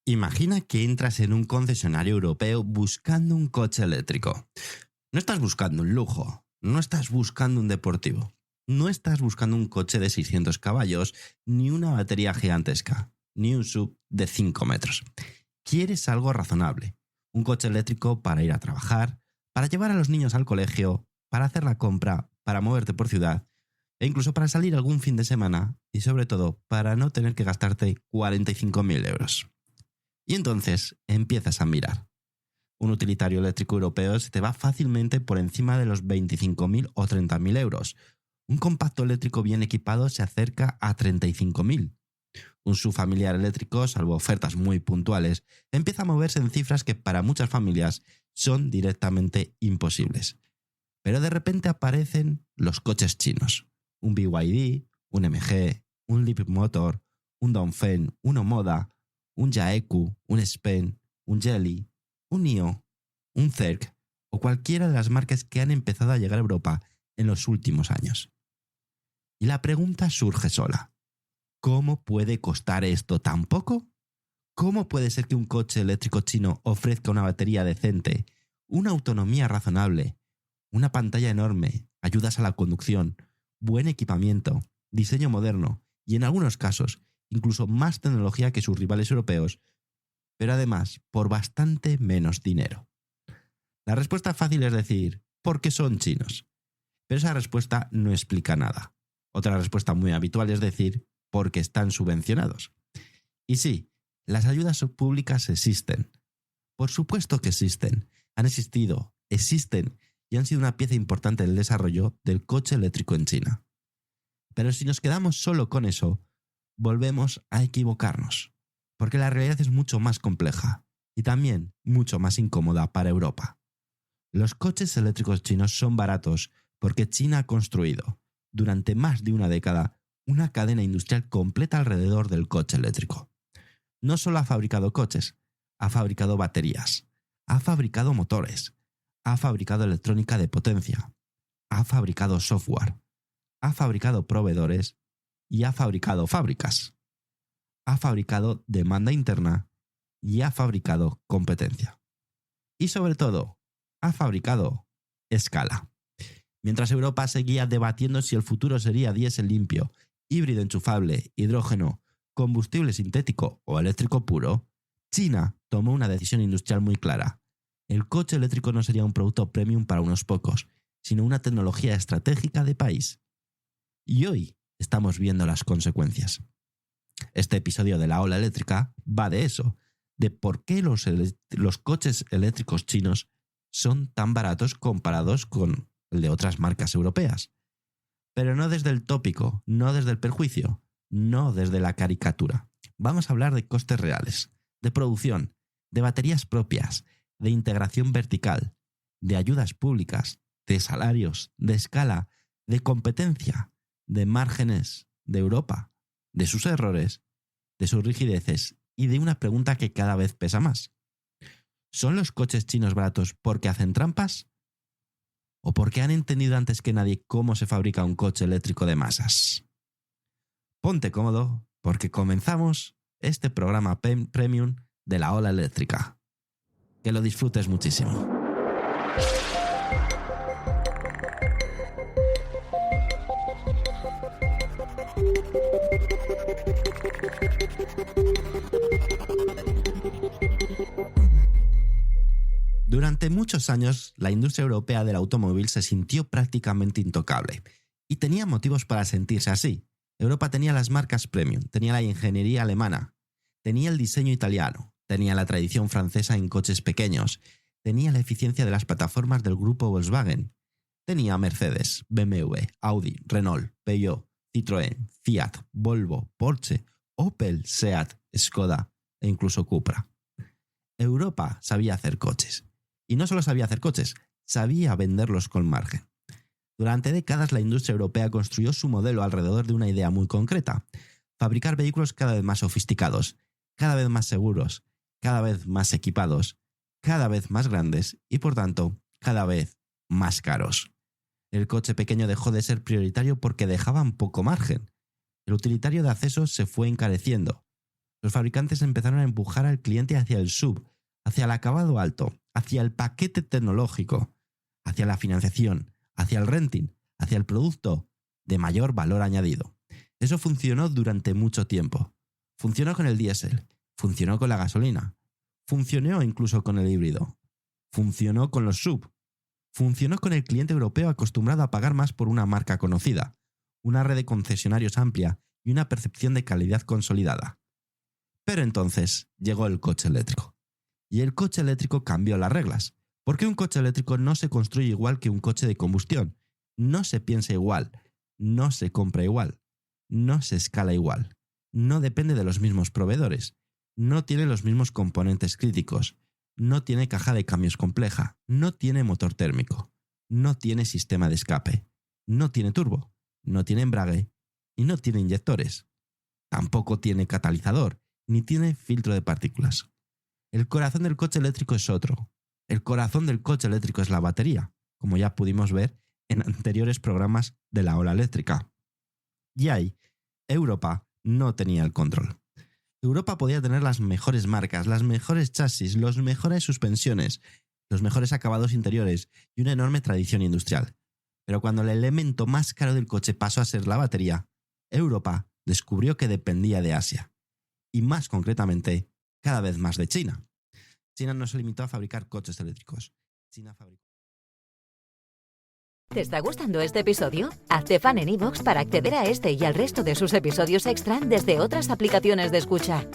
Imagina que entras en un concesionario europeo buscando un coche eléctrico. No estás buscando un lujo, no estás buscando un deportivo, no estás buscando un coche de 600 caballos, ni una batería gigantesca, ni un SUV de 5 metros. Quieres algo razonable, un coche eléctrico para ir a trabajar, para llevar a los niños al colegio, para hacer la compra, para moverte por ciudad, e incluso para salir algún fin de semana y sobre todo para no tener que gastarte 45.000 euros. Y entonces empiezas a mirar. Un utilitario eléctrico europeo se te va fácilmente por encima de los 25.000 o 30.000 euros. Un compacto eléctrico bien equipado se acerca a 35.000. Un SUV familiar eléctrico, salvo ofertas muy puntuales, empieza a moverse en cifras que para muchas familias son directamente imposibles. Pero de repente aparecen los coches chinos. Un BYD, un MG, un Leapmotor, un Dongfeng, un Omoda, un Jaeku, un Spen, un Geely, un NIO, un Zerk o cualquiera de las marcas que han empezado a llegar a Europa en los últimos años. Y la pregunta surge sola. ¿Cómo puede costar esto tan poco? ¿Cómo puede ser que un coche eléctrico chino ofrezca una batería decente, una autonomía razonable, una pantalla enorme, ayudas a la conducción, buen equipamiento, diseño moderno y en algunos casos incluso más tecnología que sus rivales europeos, pero además por bastante menos dinero? La respuesta fácil es decir, porque son chinos. Pero esa respuesta no explica nada. Otra respuesta muy habitual es decir, porque están subvencionados. Y sí, las ayudas públicas existen. Por supuesto que existen. Han existido, existen y han sido una pieza importante del desarrollo del coche eléctrico en China. Pero si nos quedamos solo con eso, volvemos a equivocarnos, porque la realidad es mucho más compleja y también mucho más incómoda para Europa. Los coches eléctricos chinos son baratos porque China ha construido, durante más de una década, una cadena industrial completa alrededor del coche eléctrico. No solo ha fabricado coches, ha fabricado baterías, ha fabricado motores, ha fabricado electrónica de potencia, ha fabricado software, ha fabricado proveedores y ha fabricado fábricas. Ha fabricado demanda interna y ha fabricado competencia. Y sobre todo, ha fabricado escala. Mientras Europa seguía debatiendo si el futuro sería diésel limpio, híbrido enchufable, hidrógeno, combustible sintético o eléctrico puro, China tomó una decisión industrial muy clara. El coche eléctrico no sería un producto premium para unos pocos, sino una tecnología estratégica de país. Y hoy estamos viendo las consecuencias. Este episodio de La Ola Eléctrica va de eso, de por qué los coches eléctricos chinos son tan baratos comparados con el de otras marcas europeas. Pero no desde el tópico, no desde el perjuicio, no desde la caricatura. Vamos a hablar de costes reales, de producción, de baterías propias, de integración vertical, de ayudas públicas, de salarios, de escala, de competencia, de márgenes de Europa, de sus errores, de sus rigideces y de una pregunta que cada vez pesa más. ¿Son los coches chinos baratos porque hacen trampas? ¿O porque han entendido antes que nadie cómo se fabrica un coche eléctrico de masas? Ponte cómodo porque comenzamos este programa premium de La Ola Eléctrica. Que lo disfrutes muchísimo. Durante muchos años, la industria europea del automóvil se sintió prácticamente intocable y tenía motivos para sentirse así. Europa tenía las marcas premium, tenía la ingeniería alemana, tenía el diseño italiano, tenía la tradición francesa en coches pequeños, tenía la eficiencia de las plataformas del grupo Volkswagen, tenía Mercedes, BMW, Audi, Renault, Peugeot, Citroën, Fiat, Volvo, Porsche, Opel, Seat, Skoda e incluso Cupra. Europa sabía hacer coches. Y no solo sabía hacer coches, sabía venderlos con margen. Durante décadas la industria europea construyó su modelo alrededor de una idea muy concreta: fabricar vehículos cada vez más sofisticados, cada vez más seguros, cada vez más equipados, cada vez más grandes y por tanto cada vez más caros. El coche pequeño dejó de ser prioritario porque dejaban poco margen. El utilitario de acceso se fue encareciendo. Los fabricantes empezaron a empujar al cliente hacia el SUV, hacia el acabado alto, hacia el paquete tecnológico, hacia la financiación, hacia el renting, hacia el producto de mayor valor añadido. Eso funcionó durante mucho tiempo. Funcionó con el diésel, funcionó con la gasolina, funcionó incluso con el híbrido, funcionó con los SUV, funcionó con el cliente europeo acostumbrado a pagar más por una marca conocida, una red de concesionarios amplia y una percepción de calidad consolidada. Pero entonces llegó el coche eléctrico. Y el coche eléctrico cambió las reglas. Porque un coche eléctrico no se construye igual que un coche de combustión. No se piensa igual. No se compra igual. No se escala igual. No depende de los mismos proveedores. No tiene los mismos componentes críticos. No tiene caja de cambios compleja. No tiene motor térmico. No tiene sistema de escape. No tiene turbo. No tiene embrague. Y no tiene inyectores. Tampoco tiene catalizador. Ni tiene filtro de partículas. El corazón del coche eléctrico es otro. El corazón del coche eléctrico es la batería, como ya pudimos ver en anteriores programas de la ola eléctrica. Y ahí, Europa no tenía el control. Europa podía tener las mejores marcas, las mejores chasis, las mejores suspensiones, los mejores acabados interiores y una enorme tradición industrial. Pero cuando el elemento más caro del coche pasó a ser la batería, Europa descubrió que dependía de Asia. Y más concretamente, cada vez más de China. China no se limitó a fabricar coches eléctricos. China fabricó... ¿Te está gustando este episodio? Hazte fan en iVoox para acceder a este y al resto de sus episodios extra desde otras aplicaciones de escucha.